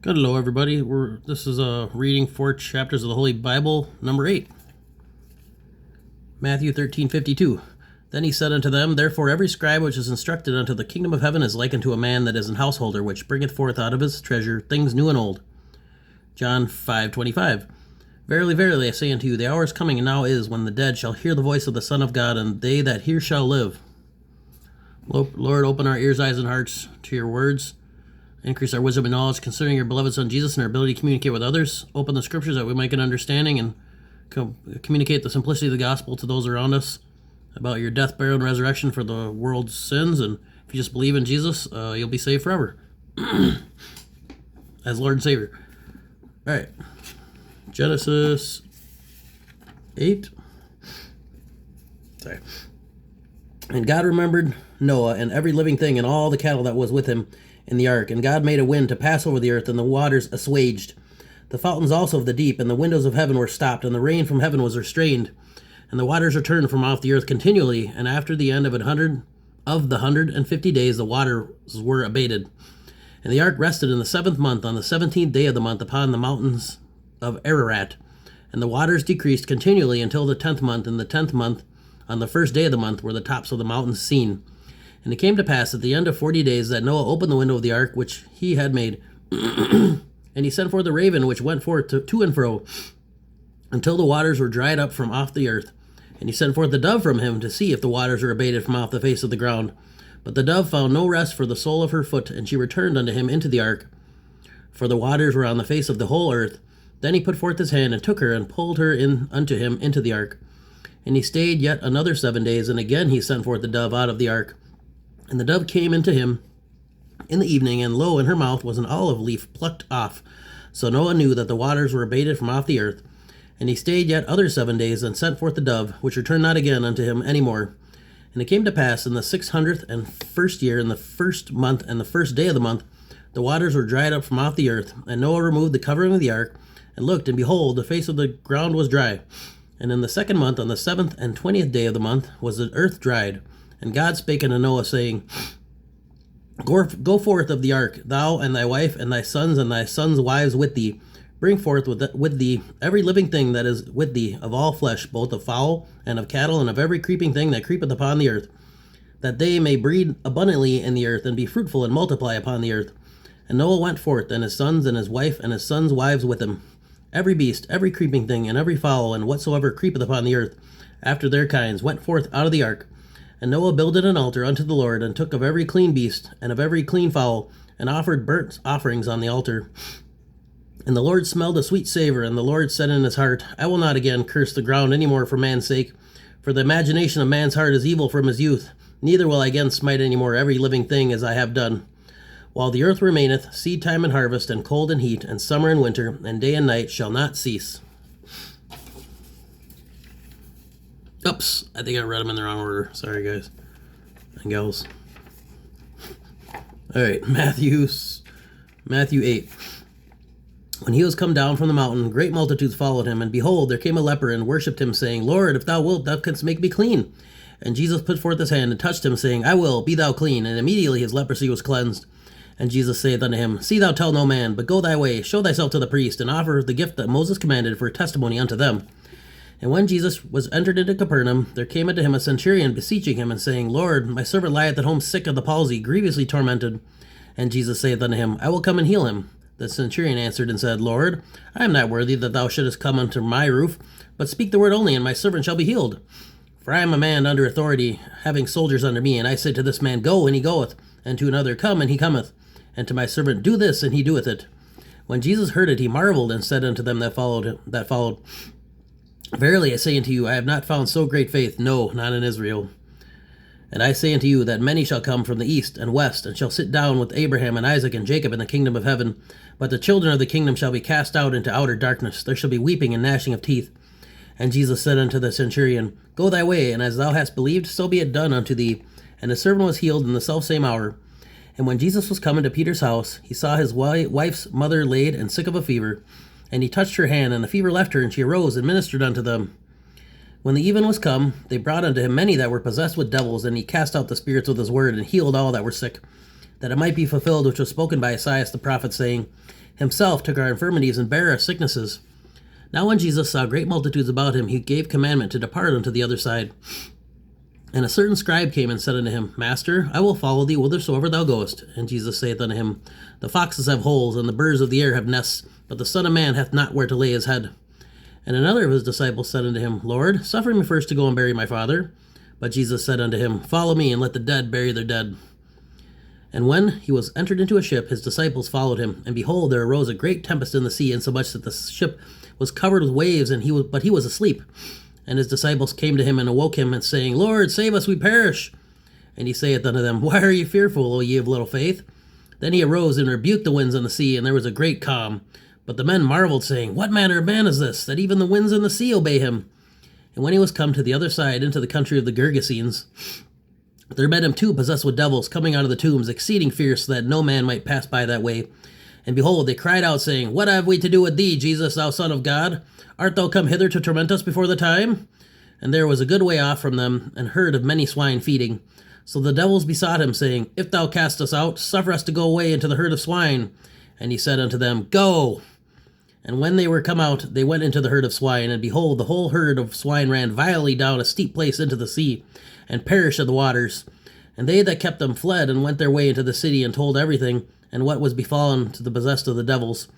Good hello, everybody. This is reading 4 chapters of the Holy Bible, number 8. Matthew 13:52. Then he said unto them, Therefore every scribe which is instructed unto the kingdom of heaven is like unto a man that is an householder, which bringeth forth out of his treasure things new and old. John 5:25. Verily, verily, I say unto you, the hour is coming, and now is, when the dead shall hear the voice of the Son of God, and they that hear shall live. Lord, open our ears, eyes, and hearts to your words. Increase our wisdom and knowledge concerning your beloved Son Jesus and our ability to communicate with others. Open the scriptures that we might get understanding and communicate the simplicity of the gospel to those around us about your death, burial, and resurrection for the world's sins. And if you just believe in Jesus, you'll be saved forever as Lord and Savior. All right. Genesis 8. Sorry. And God remembered Noah and every living thing and all the cattle that was with him in the ark. And God made a wind to pass over the earth, and the waters assuaged. The fountains also of the deep and the windows of heaven were stopped, and the rain from heaven was restrained. And the waters returned from off the earth continually. And after the end of the 150 days, the waters were abated. And the ark rested in the 7th month, on the 17th day of the month, upon the mountains of Ararat. And the waters decreased continually until the 10th month. And the 10th month, on the 1st day of the month, were the tops of the mountains seen. And it came to pass at the end of 40 days that Noah opened the window of the ark which he had made. And he sent forth a raven which went forth to and fro until the waters were dried up from off the earth. And he sent forth the dove from him to see if the waters were abated from off the face of the ground. But the dove found no rest for the sole of her foot, and she returned unto him into the ark, for the waters were on the face of the whole earth. Then he put forth his hand and took her and pulled her in unto him into the ark. And he stayed yet another 7 days, and again he sent forth the dove out of the ark. And the dove came into him in the evening, and lo, in her mouth was an olive leaf plucked off. So Noah knew that the waters were abated from off the earth. And he stayed yet other 7 days, and sent forth the dove, which returned not again unto him any more. And it came to pass in the 601st year, in the 1st month, and the 1st day of the month, the waters were dried up from off the earth. And Noah removed the covering of the ark, and looked, and behold, the face of the ground was dry. And in the 2nd month, on the 7th and 20th day of the month, was the earth dried. And God spake unto Noah, saying, Go forth of the ark, thou and thy wife, and thy sons' wives with thee. Bring forth with thee every living thing that is with thee, of all flesh, both of fowl and of cattle, and of every creeping thing that creepeth upon the earth, that they may breed abundantly in the earth, and be fruitful, and multiply upon the earth. And Noah went forth, and his sons, and his wife, and his sons' wives with him. Every beast, every creeping thing, and every fowl, and whatsoever creepeth upon the earth, after their kinds, went forth out of the ark. And Noah builded an altar unto the Lord, and took of every clean beast, and of every clean fowl, and offered burnt offerings on the altar. And the Lord smelled a sweet savor, and the Lord said in his heart, I will not again curse the ground any more for man's sake, for the imagination of man's heart is evil from his youth, neither will I again smite any more every living thing as I have done. While the earth remaineth, seed time and harvest, and cold and heat, and summer and winter, and day and night shall not cease. Oops, I think I read them in the wrong order. Sorry, guys and gals. All right, Matthew 8. When he was come down from the mountain, great multitudes followed him, and behold, there came a leper and worshipped him, saying, Lord, if thou wilt, thou canst make me clean. And Jesus put forth his hand and touched him, saying, I will, be thou clean. And immediately his leprosy was cleansed. And Jesus saith unto him, See thou tell no man, but go thy way, show thyself to the priest, and offer the gift that Moses commanded for a testimony unto them. And when Jesus was entered into Capernaum, there came unto him a centurion, beseeching him, and saying, Lord, my servant lieth at home sick of the palsy, grievously tormented. And Jesus saith unto him, I will come and heal him. The centurion answered and said, Lord, I am not worthy that thou shouldest come unto my roof, but speak the word only, and my servant shall be healed. For I am a man under authority, having soldiers under me, and I say to this man, Go, and he goeth, and to another, Come, and he cometh, and to my servant, Do this, and he doeth it. When Jesus heard it, he marveled, and said unto them that followed, Verily I say unto you, I have not found so great faith, no, not in Israel. And I say unto you, that many shall come from the east and west, and shall sit down with Abraham and Isaac and Jacob in the kingdom of heaven. But the children of the kingdom shall be cast out into outer darkness. There shall be weeping and gnashing of teeth. And Jesus said unto the centurion, Go thy way, and as thou hast believed, so be it done unto thee. And his servant was healed in the selfsame hour. And when Jesus was come into Peter's house, he saw his wife's mother laid and sick of a fever. And he touched her hand, and the fever left her, and she arose and ministered unto them. When the even was come, they brought unto him many that were possessed with devils, and he cast out the spirits with his word, and healed all that were sick, that it might be fulfilled which was spoken by Esaias the prophet, saying, himself took our infirmities and bare our sicknesses. Now when Jesus saw great multitudes about him, he gave commandment to depart unto the other side. And a certain scribe came and said unto him, Master, I will follow thee whithersoever thou goest. And Jesus saith unto him, The foxes have holes, and the birds of the air have nests, but the Son of Man hath not where to lay his head. And another of his disciples said unto him, Lord, suffer me first to go and bury my father. But Jesus said unto him, Follow me, and let the dead bury their dead. And when he was entered into a ship, his disciples followed him. And behold, there arose a great tempest in the sea, insomuch that the ship was covered with waves, but he was asleep. And his disciples came to him and awoke him, and saying, Lord, save us, we perish. And he saith unto them, Why are ye fearful, O ye of little faith? Then he arose and rebuked the winds and the sea, and there was a great calm. But the men marveled, saying, What manner of man is this, that even the winds and the sea obey him? And when he was come to the other side, into the country of the Gergesenes, there met him two possessed with devils, coming out of the tombs, exceeding fierce, so that no man might pass by that way. And behold, they cried out, saying, What have we to do with thee, Jesus, thou Son of God? Art thou come hither to torment us before the time? And there was a good way off from them an herd of many swine feeding. So the devils besought him, saying, If thou cast us out, suffer us to go away into the herd of swine. And he said unto them, Go. And when they were come out, they went into the herd of swine, and behold, the whole herd of swine ran vilely down a steep place into the sea, and perished of the waters. And they that kept them fled, and went their way into the city, and told everything, and what was befallen to the possessed of the devils.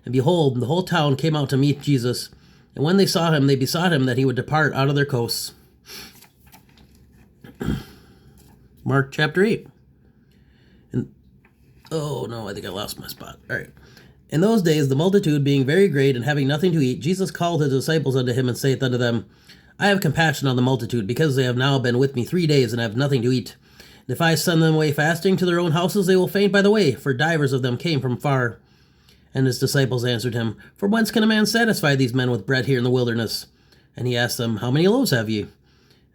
And behold, the whole town came out to meet Jesus. And when they saw him, they besought him that he would depart out of their coasts. Mark chapter 8. Oh no, I think I lost my spot. All right. In those days, the multitude being very great and having nothing to eat, Jesus called his disciples unto him and saith unto them, I have compassion on the multitude, because they have now been with me 3 days and have nothing to eat. And if I send them away fasting to their own houses, they will faint by the way, for divers of them came from far. And his disciples answered him, From whence can a man satisfy these men with bread here in the wilderness? And he asked them, How many loaves have ye?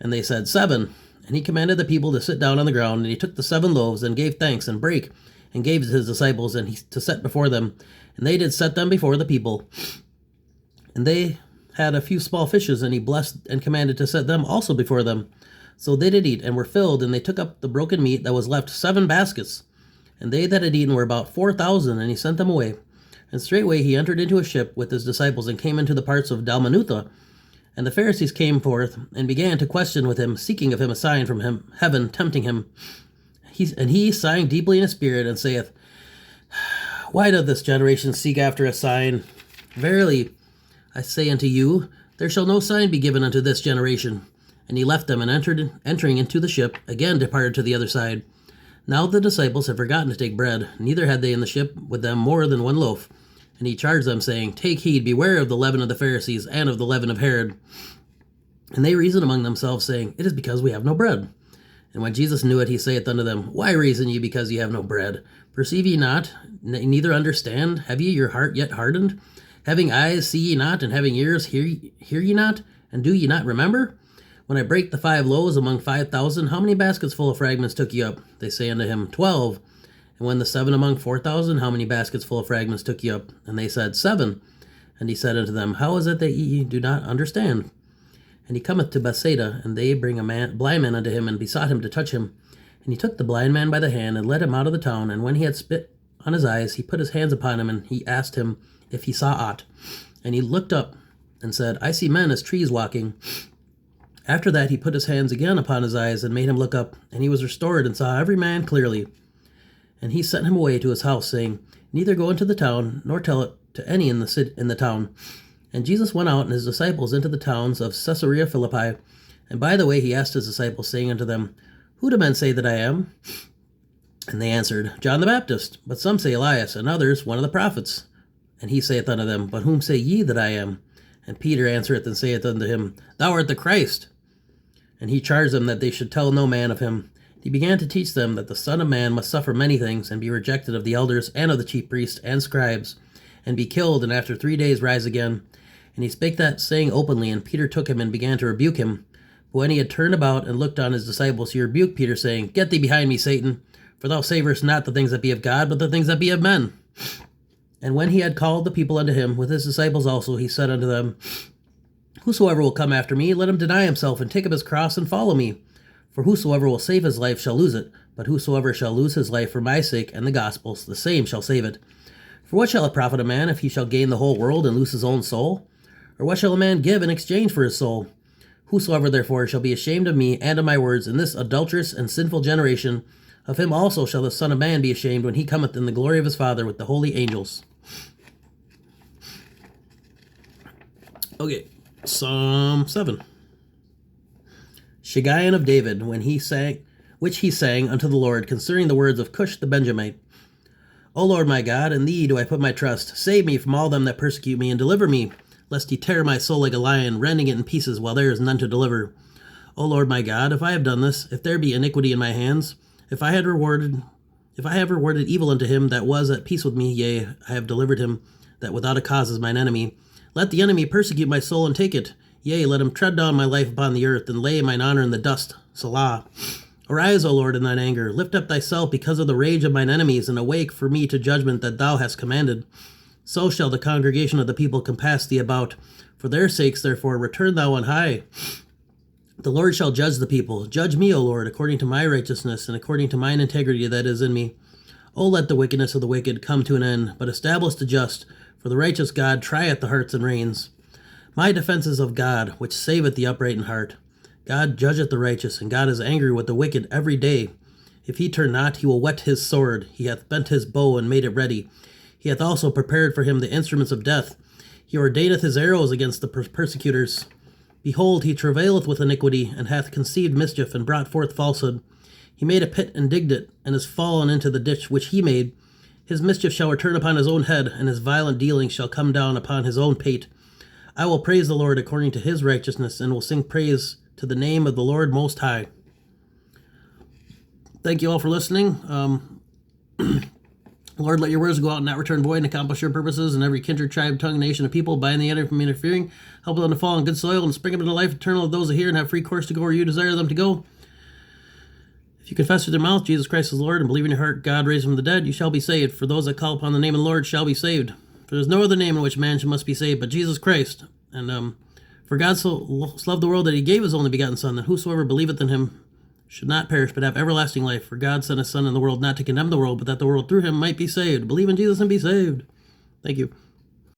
And they said, 7. And he commanded the people to sit down on the ground, and he took the 7 loaves, and gave thanks, and brake, and gave to his disciples, and to set before them. And they did set them before the people. And they had a few small fishes, and he blessed and commanded to set them also before them. So they did eat, and were filled, and they took up the broken meat that was left 7 baskets. And they that had eaten were about 4,000, and he sent them away. And straightway he entered into a ship with his disciples, and came into the parts of Dalmanutha. And the Pharisees came forth, and began to question with him, seeking of him a sign from heaven, tempting him. He, sighing deeply in his spirit, and saith, Why doth this generation seek after a sign? Verily, I say unto you, there shall no sign be given unto this generation. And he left them, and entering into the ship, again departed to the other side. Now the disciples had forgotten to take bread, neither had they in the ship with them more than 1 loaf. And he charged them, saying, Take heed, beware of the leaven of the Pharisees, and of the leaven of Herod. And they reasoned among themselves, saying, It is because we have no bread. And when Jesus knew it, he saith unto them, Why reason ye because ye have no bread? Perceive ye not, neither understand? Have ye your heart yet hardened? Having eyes, see ye not, and having ears, hear ye not? And do ye not remember? When I brake the 5 loaves among 5,000, how many baskets full of fragments took ye up? They say unto him, 12. And when the 7 among 4,000, how many baskets full of fragments took ye up? And they said, 7. And he said unto them, How is it that ye do not understand? And he cometh to Bethsaida, and they bring a blind man unto him, and besought him to touch him. And he took the blind man by the hand, and led him out of the town. And when he had spit on his eyes, he put his hands upon him, and he asked him if he saw aught. And he looked up, and said, I see men as trees walking. After that he put his hands again upon his eyes, and made him look up, and he was restored, and saw every man clearly. And he sent him away to his house, saying, Neither go into the town, nor tell it to any in the town. And Jesus went out and his disciples into the towns of Caesarea Philippi. And by the way he asked his disciples, saying unto them, Who do men say that I am? And they answered, John the Baptist, but some say Elias, and others one of the prophets. And he saith unto them, But whom say ye that I am? And Peter answereth and saith unto him, Thou art the Christ. And he charged them that they should tell no man of him. He began to teach them that the Son of Man must suffer many things, and be rejected of the elders, and of the chief priests and scribes, and be killed, and after 3 days rise again. And he spake that saying openly, and Peter took him and began to rebuke him. But when he had turned about and looked on his disciples, he rebuked Peter, saying, Get thee behind me, Satan, for thou savourest not the things that be of God, but the things that be of men. And when he had called the people unto him, with his disciples also, he said unto them, Whosoever will come after me, let him deny himself, and take up his cross, and follow me. For whosoever will save his life shall lose it, but whosoever shall lose his life for my sake and the gospel's, the same shall save it. For what shall it profit a man if he shall gain the whole world and lose his own soul? Or what shall a man give in exchange for his soul? Whosoever therefore shall be ashamed of me and of my words in this adulterous and sinful generation, of him also shall the Son of Man be ashamed when he cometh in the glory of his Father with the holy angels. Okay, Psalm 7. Shiggaion of David, which he sang unto the Lord concerning the words of Cush the Benjamite. O Lord my God, in thee do I put my trust. Save me from all them that persecute me, and deliver me, lest he tear my soul like a lion, rending it in pieces while there is none to deliver. O Lord my God, if I have done this, if there be iniquity in my hands, if I have rewarded evil unto him that was at peace with me, yea, I have delivered him that without a cause is mine enemy. Let the enemy persecute my soul and take it. Yea, let him tread down my life upon the earth, and lay mine honor in the dust. Selah. Arise, O Lord, in thine anger. Lift up thyself because of the rage of mine enemies, and awake for me to judgment that thou hast commanded. So shall the congregation of the people compass thee about. For their sakes, therefore, return thou on high. The Lord shall judge the people. Judge me, O Lord, according to my righteousness, and according to mine integrity that is in me. O let the wickedness of the wicked come to an end, but establish the just, for the righteous God trieth the hearts and reins. My defense is of God, which saveth the upright in heart. God judgeth the righteous, and God is angry with the wicked every day. If he turn not, he will whet his sword. He hath bent his bow and made it ready. He hath also prepared for him the instruments of death. He ordaineth his arrows against the persecutors. Behold, he travaileth with iniquity, and hath conceived mischief, and brought forth falsehood. He made a pit and digged it, and is fallen into the ditch which he made. His mischief shall return upon his own head, and his violent dealings shall come down upon his own pate. I will praise the Lord according to his righteousness, and will sing praise to the name of the Lord Most High. Thank you all for listening. Lord, let your words go out and not return void, and accomplish your purposes in every kindred, tribe, tongue, nation of people. Bind the enemy from interfering. Help them to fall on good soil, and spring them into life eternal of those that hear and have free course to go where you desire them to go. If you confess with your mouth Jesus Christ is Lord, and believe in your heart God raised him from the dead, you shall be saved. For those that call upon the name of the Lord shall be saved. For there is no other name in which man must be saved but Jesus Christ. And for God so loved the world that he gave his only begotten Son, that whosoever believeth in him should not perish, but have everlasting life. For God sent his Son in the world not to condemn the world, but that the world through him might be saved. Believe in Jesus and be saved. Thank you.